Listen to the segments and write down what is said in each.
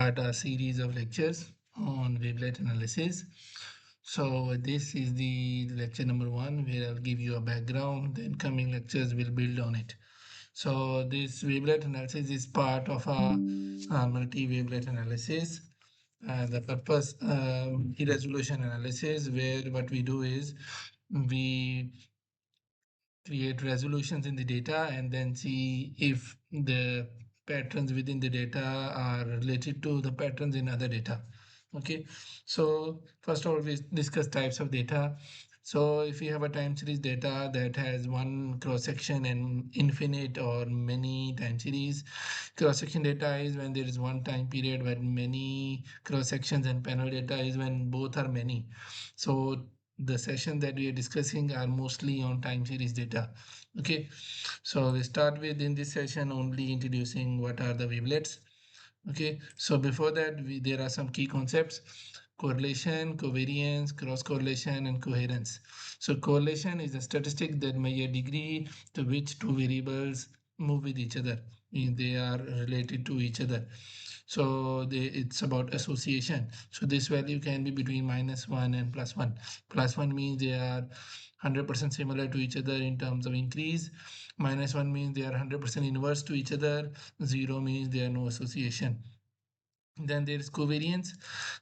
Start a series of lectures on wavelet analysis. So this is the lecture number 1 where I'll give you a background, then coming lectures will build on it. So this wavelet analysis is part of a multi-wavelet analysis. The purpose resolution analysis, where what we do is we create resolutions in the data and then see if the patterns within the data are related to the patterns in other data. Okay, so first of all, we discuss types of data. So if you have a time series data that has one cross section and infinite or many time series, cross section data is when there is one time period when many cross sections, and panel data is when both are many. So the session that we are discussing are mostly on time series data. Okay, so we start with in this session only introducing what are the wavelets. Okay, so before that there are some key concepts: correlation, covariance, cross correlation, and coherence. So correlation is a statistic that measure degree to which two variables move with each other, they are related to each other. So it's about association. So this value can be between -1 and +1. +1 means they are 100% similar to each other in terms of increase. -1 means they are 100% inverse to each other. 0 means they are no association. Then there is covariance.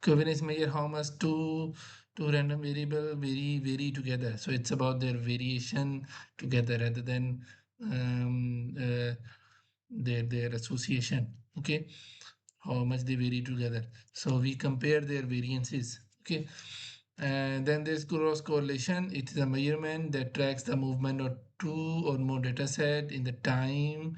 Covariance measure how much two random variable vary together. So it's about their variation together rather than their association. Okay, how much they vary together. So we compare their variances. Okay, and then there's cross correlation. It is a measurement that tracks the movement of two or more data set in the time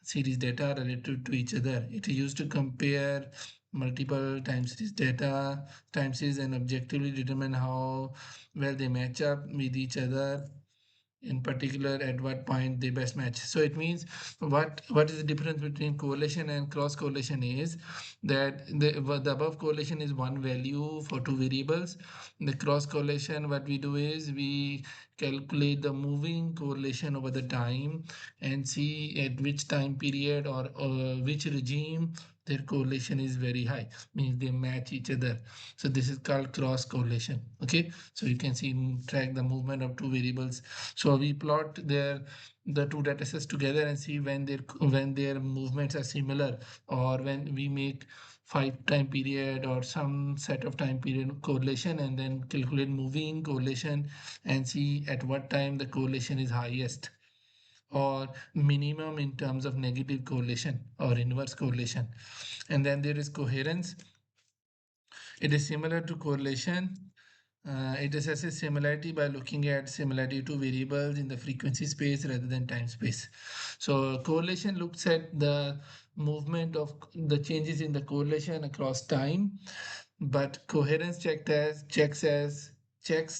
series data related to each other. It is used to compare multiple time series data, time series, and objectively determine how well they match up with each other, in particular at what point they best match. So it means what is the difference between correlation and cross correlation is that the above correlation is one value for two variables. The cross correlation, what we do is we calculate the moving correlation over the time and see at which time period or which regime their correlation is very high, means they match each other. So this is called cross correlation. Okay, so you can see track the movement of two variables. So we plot the two data sets together and see when their movements are similar, or when we make 5 time period or some set of time period correlation and then calculate moving correlation and see at what time the correlation is highest or minimum in terms of negative correlation or inverse correlation. And then there is coherence. It is similar to correlation. It assesses similarity by looking at similarity to variables in the frequency space rather than time space. So correlation looks at the movement of the changes in the correlation across time, but coherence checks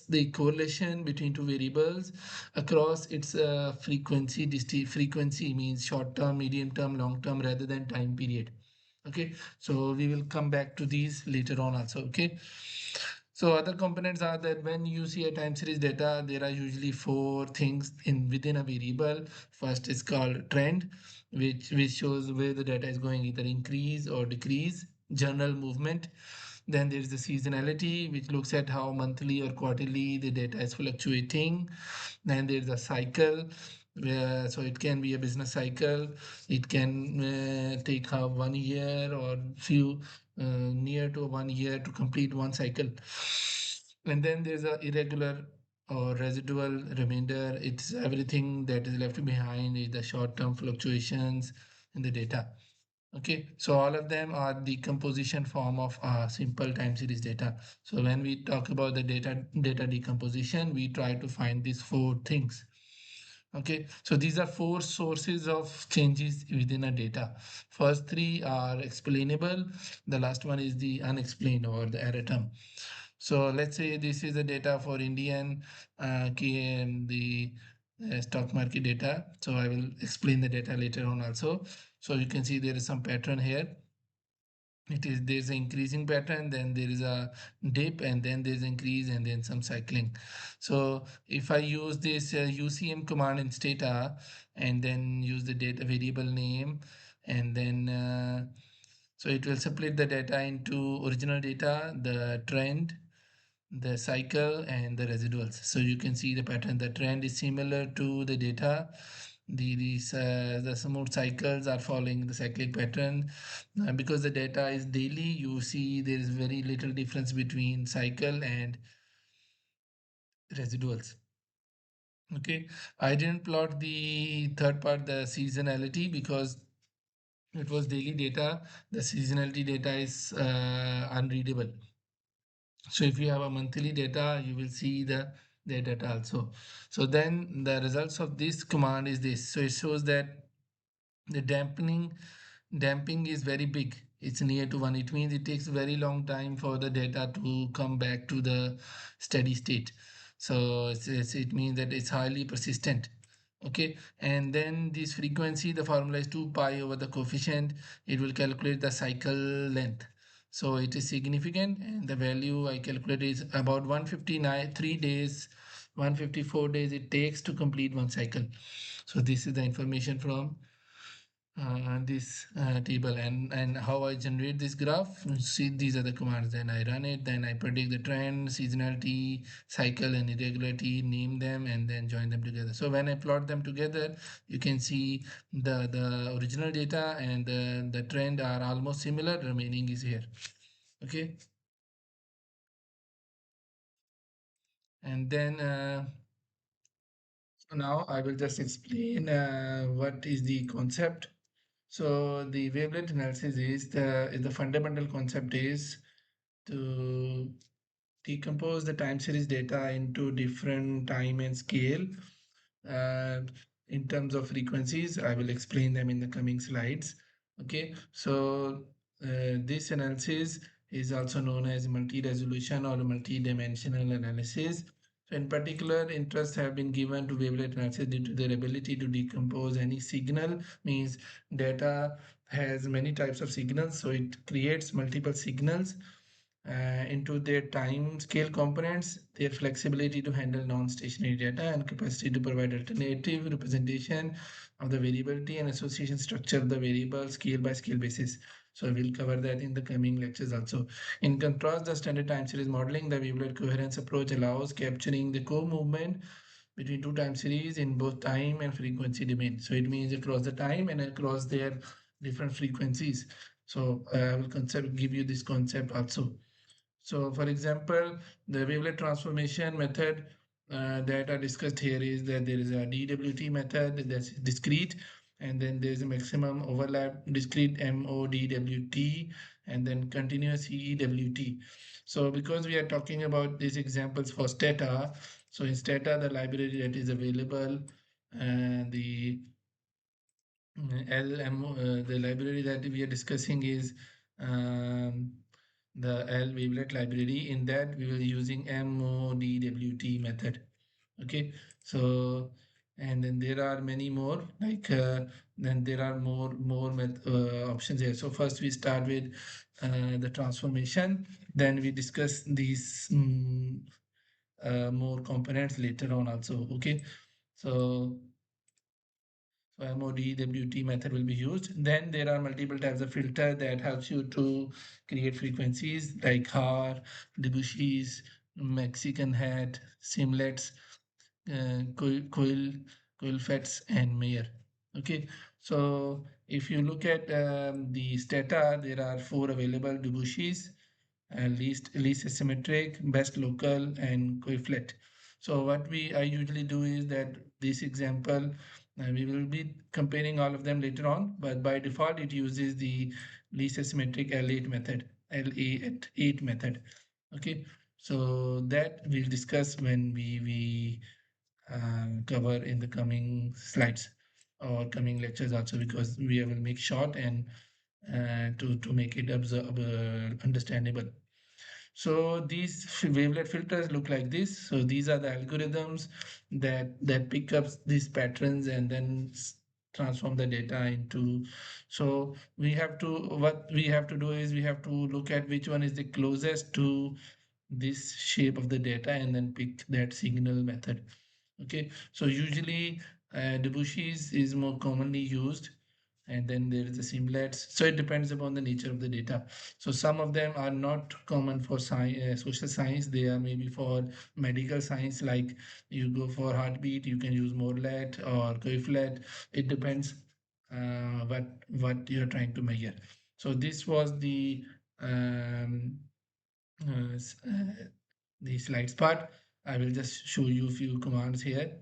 the correlation between two variables across its frequency means short term, medium term, long term rather than time period. Okay, so we will come back to these later on also. Okay, so other components are that when you see a time series data, there are usually four things in within a variable. First is called trend, which shows where the data is going, either increase or decrease. General movement. Then there is the seasonality, which looks at how monthly or quarterly the data is fluctuating. Then there's a cycle, where so it can be a business cycle. It can take 1 year or few near to 1 year to complete one cycle. And then there's a irregular or residual remainder. It's everything that is left behind is the short-term fluctuations in the data. Okay, so all of them are the composition form of simple time series data. So when we talk about the data decomposition, we try to find these four things. Okay, so these are four sources of changes within a data. First three are explainable. The last one is the unexplained or the error term. So let's say this is the data for Indian the stock market data. So I will explain the data later on also. So you can see there is some pattern here. There's an increasing pattern, then there is a dip, and then there's increase, and then some cycling. So if I use this UCM command in Stata and then use the data variable name, and then So it will split the data into original data, the trend, the cycle, and the residuals. So you can see the pattern. The trend is similar to the data. The smooth cycles are following the cyclic pattern. Because the data is daily, you see there is very little difference between cycle and residuals. Okay, I didn't plot the third part, the seasonality, because it was daily data. The seasonality data is unreadable. So if you have a monthly data, you will see the data also. So then the results of this command is this. So it shows that the damping is very big. It's near to 1. It means it takes very long time for the data to come back to the steady state. So it means that it's highly persistent. Okay, and then this frequency, the formula is 2 pi over the coefficient. It will calculate the cycle length. So it is significant, and the value I calculate is about 159, 3 days, 154 days it takes to complete one cycle. So this is the information from this table, and how I generate this graph. See, these are the commands. Then I run it, then I predict the trend, seasonality, cycle, and irregularity, name them, and then join them together. So when I plot them together, you can see the original data and the trend are almost similar. Remaining is here. Okay, and then so now I will just explain what is the concept. So the wavelet analysis is the fundamental concept is to decompose the time series data into different time and scale. Uh, in terms of frequencies, I will explain them in the coming slides. Okay, so this analysis is also known as multi-resolution or multi-dimensional analysis. So in particular, interest have been given to wavelet analysis due to their ability to decompose any signal, means data has many types of signals, so it creates multiple signals into their time scale components, their flexibility to handle non-stationary data, and capacity to provide alternative representation of the variability and association structure of the variable scale by scale basis. So we'll cover that in the coming lectures also. In contrast, the standard time series modeling, the wavelet coherence approach allows capturing the co-movement between two time series in both time and frequency domain. So it means across the time and across their different frequencies. So I will give you this concept also. So for example, the wavelet transformation method that are discussed here is that there is a DWT method that's discrete, and then there's a maximum overlap discrete MODWT, and then continuous EWT. So because we are talking about these examples for Stata, so in Stata, the library that is available, the the library that we are discussing is um, the L wavelet library. In that, we will using MODWT method. Okay, so and then there are many more, like then there are more options here. So first we start with the transformation, then we discuss these more components later on also. Okay, so MODWT method will be used. Then there are multiple types of filter that helps you to create frequencies like Haar, Debussy's, Mexican hat, Simlets, coil fets, and Mayer. Okay, so if you look at the Stata, there are four available: Debussy's, least asymmetric, best local, and coeflet. So what we I usually do is that this example, we will be comparing all of them later on, but by default it uses the least asymmetric L8 method, LA8 method. Okay, so that we'll discuss when we cover in the coming slides or coming lectures also, because we will make short and to make it understandable. So these wavelet filters look like this. So these are the algorithms that pick up these patterns and then transform the data into. So what we have to do is we have to look at which one is the closest to this shape of the data and then pick that signal method. Okay, so usually Debussy's is more commonly used, and then there is the simulets. So it depends upon the nature of the data. So some of them are not common for science, social science. They are maybe for medical science. Like you go for heartbeat, you can use Morlet or Wavelet. It depends what you're trying to measure. So this was um, uh, s- uh, the slides part. I will just show you a few commands here.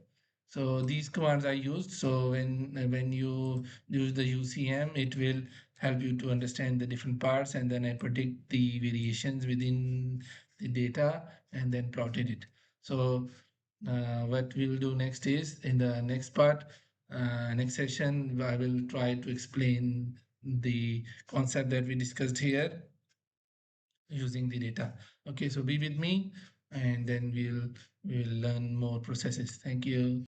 So these commands I used. So when you use the UCM, it will help you to understand the different parts, and then I predict the variations within the data and then plotted it. So what we will do next is in the next part, next session, I will try to explain the concept that we discussed here using the data. Okay, so be with me, and then we'll learn more processes. Thank you.